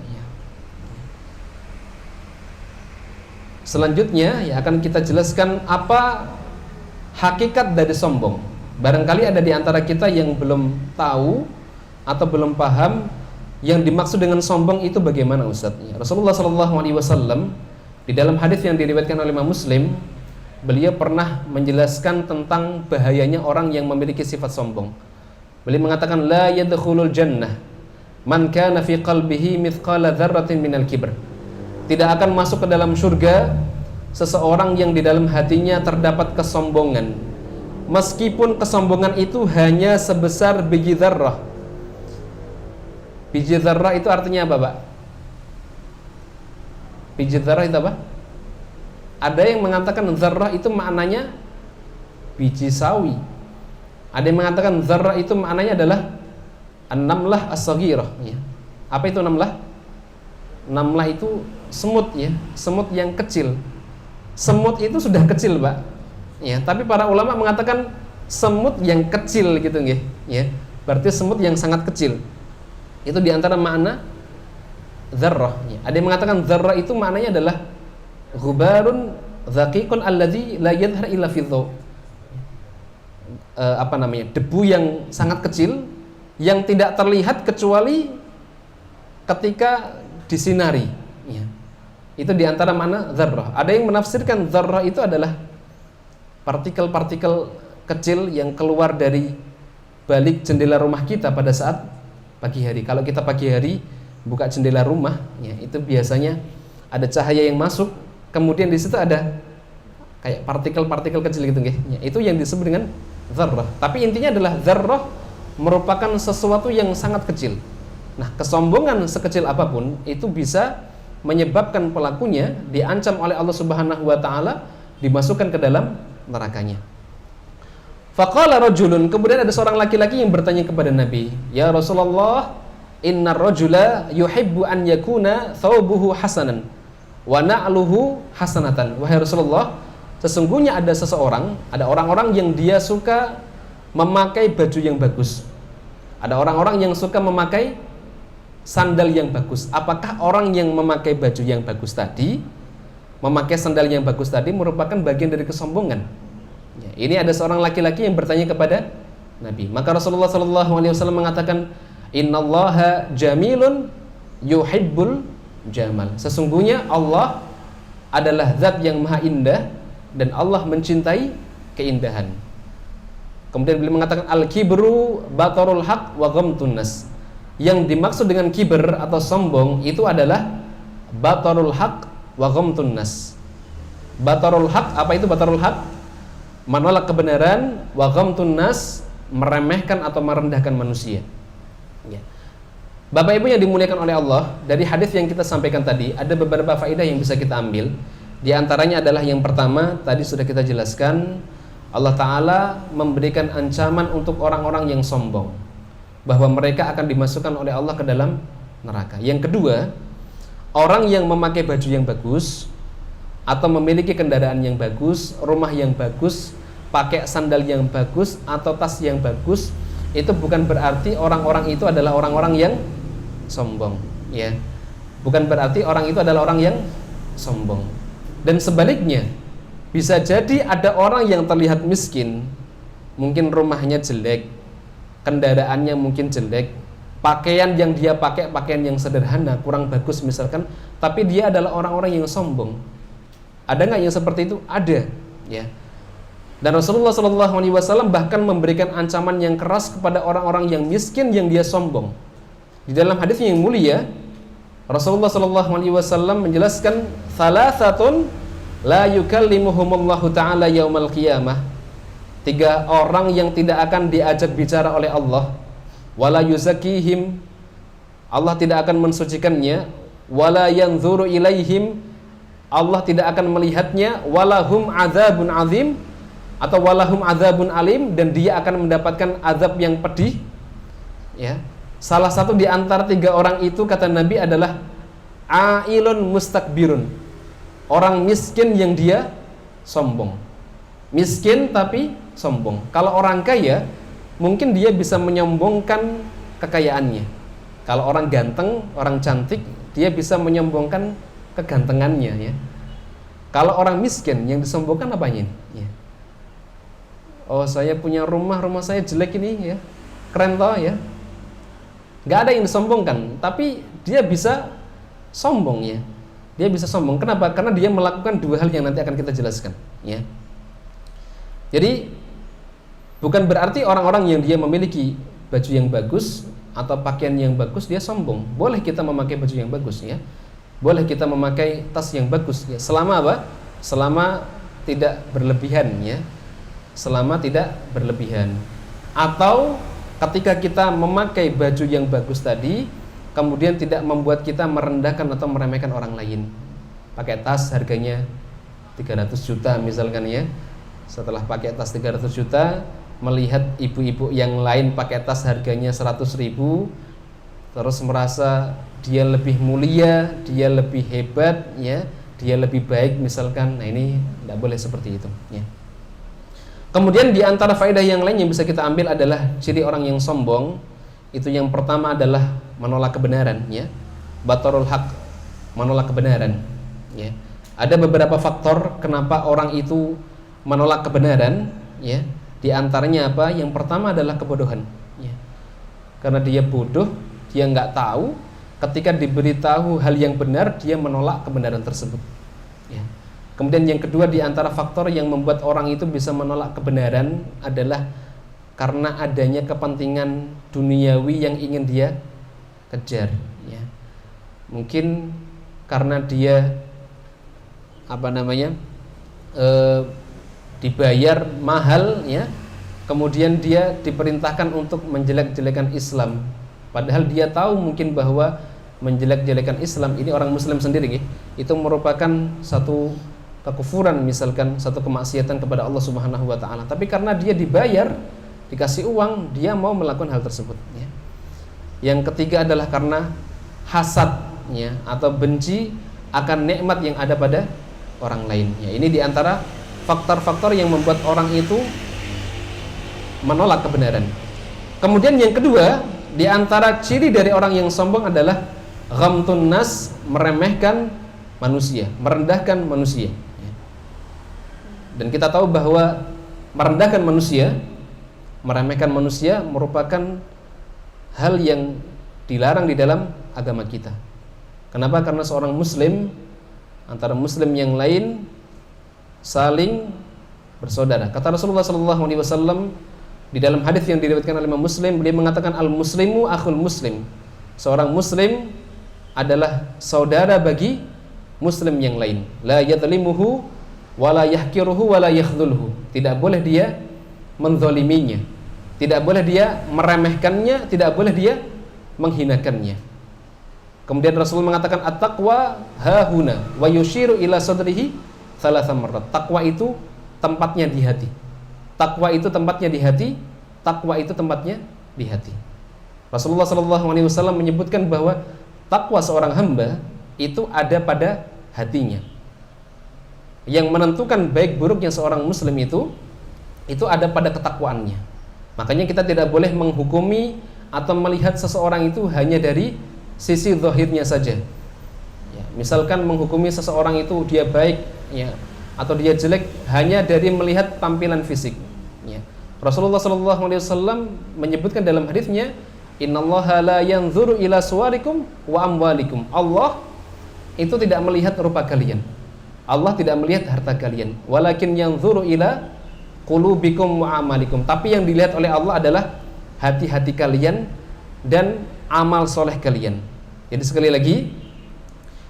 selanjutnya ya akan kita jelaskan apa hakikat dari sombong. Barangkali ada di antara kita yang belum tahu atau belum paham yang dimaksud dengan sombong itu bagaimana, Ustaz. Rasulullah SAW di dalam hadis yang diriwayatkan oleh Imam Muslim, beliau pernah menjelaskan tentang bahayanya orang yang memiliki sifat sombong. Beliau mengatakan la yadkhulul jannah man kana fi qalbihi mithqala dzarratin minal kibr. Tidak akan masuk ke dalam surga seseorang yang di dalam hatinya terdapat kesombongan, meskipun kesombongan itu hanya sebesar biji dzarrah. Biji dzarrah itu artinya apa, Pak? Biji dzarrah itu apa? Ada yang mengatakan dzarrah itu maknanya biji sawi. Ada yang mengatakan dzarrah itu maknanya adalah an-namlah as-saghirah, ya. Apa itu namlah? Namlah itu semut, ya, semut yang kecil. Semut itu sudah kecil, Pak. Ya, tapi para ulama mengatakan semut yang kecil gitu, nggih, ya. Berarti semut yang sangat kecil. Itu diantara makna dzarrah, ya. Ada yang mengatakan dzarrah itu maknanya adalah ghubarun zaqiqun alladzi la yadhhar illa fi dhaw. Debu yang sangat kecil yang tidak terlihat kecuali ketika disinari, ya. Itu diantara makna dzarrah. Ada yang menafsirkan dzarrah itu adalah partikel-partikel kecil yang keluar dari balik jendela rumah kita pada saat pagi hari. Kalau kita pagi hari buka jendela rumah, ya, itu biasanya ada cahaya yang masuk, kemudian di situ ada kayak partikel-partikel kecil gitu, ya. Itu yang disebut dengan dzarrah. Tapi intinya adalah dzarrah merupakan sesuatu yang sangat kecil. Nah, kesombongan sekecil apapun itu bisa menyebabkan pelakunya diancam oleh Allah Subhanahu wa taala, dimasukkan ke dalam nerakanya. Faqala rajulun, kemudian ada seorang laki-laki yang bertanya kepada Nabi, "Ya Rasulullah, innar rajula yuhibbu an yakuna thawbuhu hasanan wa na'luhu hasanatan." Wahai Rasulullah, sesungguhnya ada seseorang, ada orang-orang yang dia suka memakai baju yang bagus. Ada orang-orang yang suka memakai sandal yang bagus. Apakah orang yang memakai baju yang bagus tadi, memakai sandal yang bagus tadi merupakan bagian dari kesombongan? Ya, ini ada seorang laki-laki yang bertanya kepada Nabi. Maka Rasulullah SAW mengatakan, "Innallaha jamilun yuhibbul jamal." Sesungguhnya Allah adalah zat yang maha indah dan Allah mencintai keindahan. Kemudian beliau mengatakan, "Al-kibru batarul haq wa ghamtun nas." Yang dimaksud dengan kiber atau sombong itu adalah batarul haq wa ghamtun nas. Batarul haq, apa itu batarul haq? Menolak kebenaran, wa ghamtun nas, meremehkan atau merendahkan manusia. Ya. Bapak Ibu yang dimuliakan oleh Allah, dari hadis yang kita sampaikan tadi ada beberapa faedah yang bisa kita ambil. Di antaranya adalah yang pertama, tadi sudah kita jelaskan, Allah Ta'ala memberikan ancaman untuk orang-orang yang sombong, bahwa mereka akan dimasukkan oleh Allah ke dalam neraka. Yang kedua, orang yang memakai baju yang bagus atau memiliki kendaraan yang bagus, rumah yang bagus, pakai sandal yang bagus atau tas yang bagus, itu bukan berarti orang-orang itu adalah orang-orang yang sombong, ya. Bukan berarti orang itu adalah orang yang sombong. Dan sebaliknya, bisa jadi ada orang yang terlihat miskin, mungkin rumahnya jelek, kendaraannya mungkin jelek, pakaian yang dia pakai pakaian yang sederhana, kurang bagus misalkan, tapi dia adalah orang-orang yang sombong. Ada nggak yang seperti itu? Ada, ya. Dan Rasulullah SAW bahkan memberikan ancaman yang keras kepada orang-orang yang miskin yang dia sombong. Di dalam hadis yang mulia, Rasulullah SAW menjelaskan, "Thalathatun la yukallimuhumullahu ta'ala yaumal qiyamah." 3 orang yang tidak akan diajak bicara oleh Allah, wala yuzakihim, Allah tidak akan mensucikannya, wala yanzuru ilaihim, Allah tidak akan melihatnya, walahum adzabun azim, atau walahum adzabun alim, dan dia akan mendapatkan azab yang pedih. Ya. Salah satu di antara 3 orang itu, kata Nabi, adalah ailun mustakbirun, orang miskin yang dia sombong. Miskin tapi sombong. Kalau orang kaya, mungkin dia bisa menyombongkan kekayaannya. Kalau orang ganteng, orang cantik, dia bisa menyombongkan kegantengannya, ya. Kalau orang miskin, yang disombongkan apanya? Ya. Oh, saya punya rumah saya jelek ini, ya. Keren toh, ya. Gak ada yang disombongkan, tapi dia bisa sombong, ya. Dia bisa sombong. Kenapa? Karena dia melakukan 2 hal yang nanti akan kita jelaskan, ya. Jadi bukan berarti orang-orang yang dia memiliki baju yang bagus atau pakaian yang bagus dia sombong. Boleh kita memakai baju yang bagus, ya. Boleh kita memakai tas yang bagus, ya. Selama apa? Selama tidak berlebihan, ya. Selama tidak berlebihan. Atau ketika kita memakai baju yang bagus tadi, kemudian tidak membuat kita merendahkan atau meremehkan orang lain. Pakai tas harganya 300 juta misalkan, ya. Setelah pakai tas 300 juta, melihat ibu-ibu yang lain pakai tas harganya 100 ribu, terus merasa dia lebih mulia, dia lebih hebat, ya, dia lebih baik misalkan. Nah, ini tidak boleh seperti itu, ya. Kemudian di antara faedah yang lain yang bisa kita ambil adalah ciri orang yang sombong. Itu yang pertama adalah menolak kebenaran, ya. Batarul haq, menolak kebenaran, ya. Ada beberapa faktor kenapa orang itu menolak kebenaran, ya. Di antaranya apa? Yang pertama adalah kebodohan, ya. Karena dia bodoh, dia nggak tahu. Ketika diberitahu hal yang benar, dia menolak kebenaran tersebut, ya. Kemudian yang kedua di antara faktor yang membuat orang itu bisa menolak kebenaran adalah karena adanya kepentingan duniawi yang ingin dia kejar, ya. Mungkin karena dia dibayar mahal, ya. Kemudian dia diperintahkan untuk menjelek-jelekan Islam, padahal dia tahu mungkin bahwa menjelek-jelekan Islam ini orang muslim sendiri, ya, itu merupakan satu kekufuran, misalkan satu kemaksiatan kepada Allah Subhanahu wa taala. Tapi karena dia dibayar, dikasih uang, dia mau melakukan hal tersebut, ya. Yang ketiga adalah karena hasadnya atau benci akan nikmat yang ada pada orang lain, ya. Ini diantara faktor-faktor yang membuat orang itu menolak kebenaran. Kemudian yang kedua, di antara ciri dari orang yang sombong adalah ghamtun nas, meremehkan manusia, merendahkan manusia, ya. Dan kita tahu bahwa merendahkan manusia, meremehkan manusia merupakan hal yang dilarang di dalam agama kita. Kenapa? Karena seorang muslim antara muslim yang lain saling bersaudara. Kata Rasulullah SAW di dalam hadis yang diriwayatkan oleh Imam Muslim, beliau mengatakan al-muslimu akhul muslim. Seorang muslim adalah saudara bagi muslim yang lain. La yadlimuhu wa la yahkiruhu wa la yakhdhulhu. Tidak boleh dia menzaliminya, tidak boleh dia meremehkannya, tidak boleh dia menghinakannya. Kemudian Rasul mengatakan at-taqwa hahuna wa yushiru ila sadrihi thalatha marrat. Takwa itu tempatnya di hati. Takwa itu tempatnya di hati. Takwa itu tempatnya di hati. Rasulullah SAW menyebutkan bahwa takwa seorang hamba itu ada pada hatinya. Yang menentukan baik buruknya seorang muslim itu ada pada ketakwaannya. Makanya kita tidak boleh menghukumi atau melihat seseorang itu hanya dari sisi zahirnya saja, ya. Misalkan menghukumi seseorang itu dia baik, ya, atau dia jelek hanya dari melihat tampilan fisik, ya. Rasulullah SAW menyebutkan dalam hadisnya, innallaha la yanzuru ila suwarikum wa amwalikum. Allah itu tidak melihat rupa kalian, Allah tidak melihat harta kalian, walakin yanzuru ila qulubikum wa amalikum. Tapi yang dilihat oleh Allah adalah hati-hati kalian dan amal soleh kalian. Jadi sekali lagi,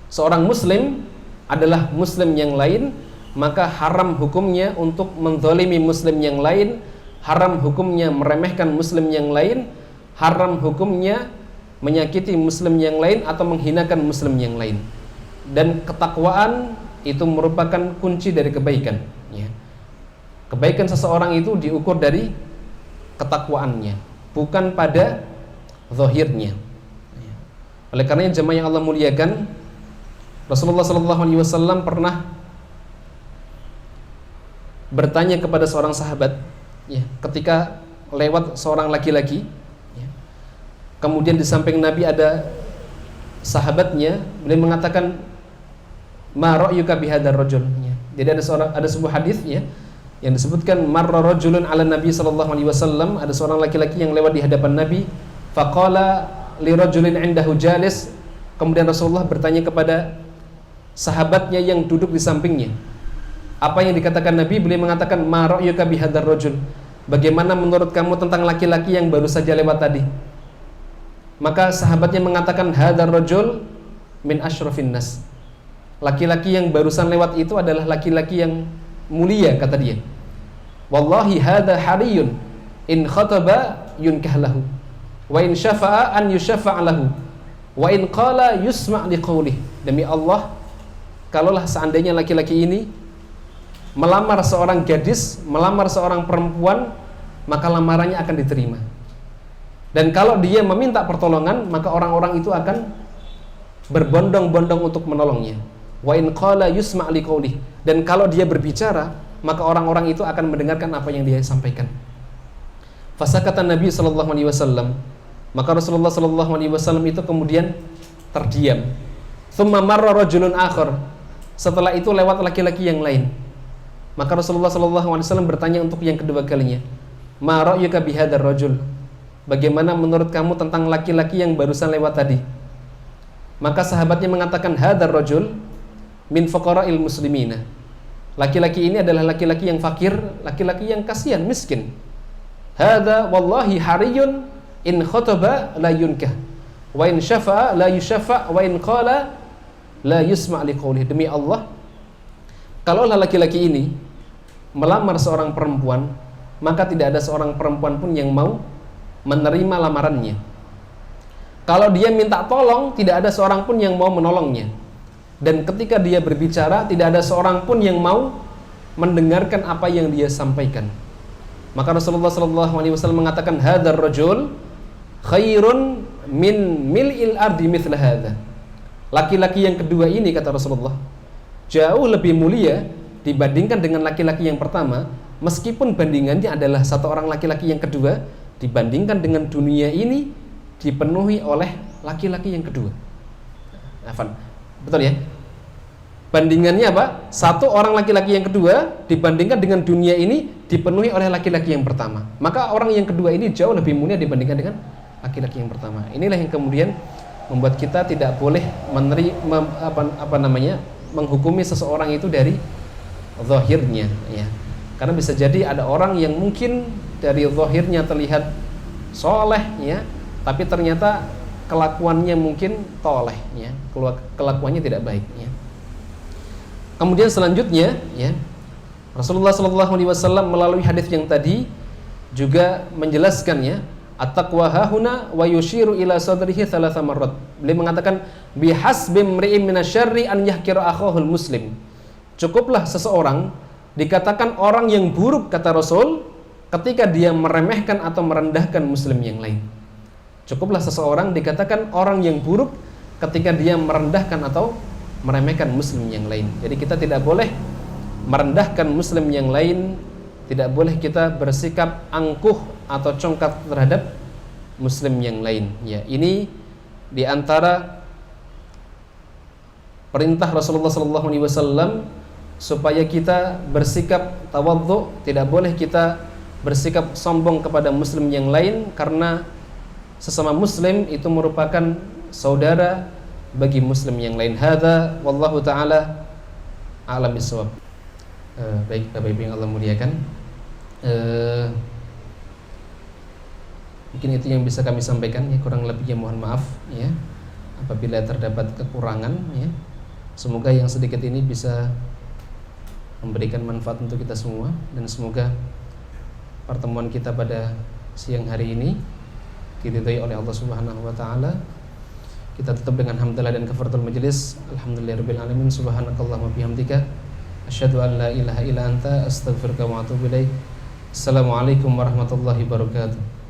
seorang muslim adalah muslim yang lain, maka haram hukumnya untuk menzalimi muslim yang lain, haram hukumnya meremehkan muslim yang lain, haram hukumnya menyakiti muslim yang lain atau menghinakan muslim yang lain. Dan ketakwaan itu merupakan kunci dari kebaikan, ya. Kebaikan seseorang itu diukur dari ketakwaannya, bukan pada zahirnya. Oleh karenanya jemaah yang Allah muliakan, Rasulullah SAW pernah bertanya kepada seorang sahabat, ya, ketika lewat seorang laki-laki, ya. Kemudian di samping Nabi ada sahabatnya, beliau mengatakan, ma ra'yuka bihadzal rajul, ya. Jadi ada sebuah hadis, ya, yang disebutkan marra rajulun 'ala Nabi sallallahu alaihi wasallam, ada seorang laki-laki yang lewat di hadapan Nabi, faqala li rajulin 'indahu jalis, kemudian Rasulullah bertanya kepada sahabatnya yang duduk di sampingnya. Apa yang dikatakan Nabi? Beliau mengatakan, ma ra'yuka bihadzal rajul, bagaimana menurut kamu tentang laki-laki yang baru saja lewat tadi? Maka sahabatnya mengatakan, hadzal rajul min asyrafin nas, laki-laki yang barusan lewat itu adalah laki-laki yang mulia, kata dia. Wallahi hadza hariyun in khataba yunkah lahu wa in syafa'a an yusyafa' lahu wa in qala yusma' liqaulih. Demi Allah, kalaulah seandainya laki-laki ini melamar seorang gadis, melamar seorang perempuan, maka lamarannya akan diterima. Dan kalau dia meminta pertolongan, maka orang-orang itu akan berbondong-bondong untuk menolongnya. Wa in qala yusma' liqaulih, dan kalau dia berbicara, maka orang-orang itu akan mendengarkan apa yang dia sampaikan. Fasakata Nabi sallallahu alaihi wasallam, maka Rasulullah sallallahu alaihi wasallam itu kemudian terdiam. Tsumma marra rajulun akhar, setelah itu lewat laki-laki yang lain. Maka Rasulullah SAW bertanya untuk yang kedua kalinya, ma ra'yuka bihadzal rajul, bagaimana menurut kamu tentang laki-laki yang barusan lewat tadi? Maka sahabatnya mengatakan, hadzal rajul min fuqara'il muslimina, laki-laki ini adalah laki-laki yang fakir, laki-laki yang kasihan, miskin. Hadza wallahi hariyun in khataba la yunkah wa in syafa'a la yusyafa' wa in qala la yusma' liqaulih. Demi Allah, kalaulah laki-laki ini melamar seorang perempuan, maka tidak ada seorang perempuan pun yang mau menerima lamarannya. Kalau dia minta tolong, tidak ada seorang pun yang mau menolongnya. Dan ketika dia berbicara, tidak ada seorang pun yang mau mendengarkan apa yang dia sampaikan. Maka Rasulullah SAW mengatakan, hadzal rajul khairun min mil'il ardi mithla hadza. Laki-laki yang kedua ini, kata Rasulullah, jauh lebih mulia dibandingkan dengan laki-laki yang pertama, meskipun bandingannya adalah satu orang laki-laki yang kedua, dibandingkan dengan dunia ini dipenuhi oleh laki-laki yang kedua. Afan, betul ya? Bandingannya apa? Satu orang laki-laki yang kedua dibandingkan dengan dunia ini dipenuhi oleh laki-laki yang pertama. Maka orang yang kedua ini jauh lebih mulia dibandingkan dengan laki-laki yang pertama. Inilah yang kemudian membuat kita tidak boleh menghukumi seseorang itu dari zahirnya, ya. Karena bisa jadi ada orang yang mungkin dari zahirnya terlihat soleh, ya, tapi ternyata kelakuannya mungkin toleh, ya, kelakuannya tidak baik, ya. Kemudian selanjutnya, ya, Rasulullah SAW melalui hadis yang tadi juga menjelaskan, ya, at-taqwa hahuna wa yushiru ila sadrihi thalatha marrat. Beliau mengatakan, bihasbi mri'in minasyarri an yahkira akhahul muslim. Cukuplah seseorang dikatakan orang yang buruk, kata Rasul, ketika dia meremehkan atau merendahkan muslim yang lain. Cukuplah seseorang dikatakan orang yang buruk ketika dia merendahkan atau meremehkan muslim yang lain. Jadi kita tidak boleh merendahkan muslim yang lain, tidak boleh kita bersikap angkuh atau congkak terhadap muslim yang lain, ya. Ini diantara perintah Rasulullah SAW supaya kita bersikap tawadhu. Tidak boleh kita bersikap sombong kepada muslim yang lain, karena sesama muslim itu merupakan saudara bagi muslim yang lain. Hadza wallahu taala a'lam bissawab. Baik Bapak Ibu yang Allah muliakan, mungkin itu yang bisa kami sampaikan, ya. Kurang lebihnya mohon maaf, ya, apabila terdapat kekurangan, ya. Semoga yang sedikit ini bisa memberikan manfaat untuk kita semua, dan semoga pertemuan kita pada siang hari ini diridhai oleh Allah Subhanahu wa taala. Kita tutup dengan hamdalah dan kafaratul majelis. Alhamdulillahirabbil alamin. Subhanakallahumma bihamdika asyhadu an la ilaha illa anta astaghfiruka wa atubu ilaik. Assalamualaikum warahmatullahi wabarakatuh.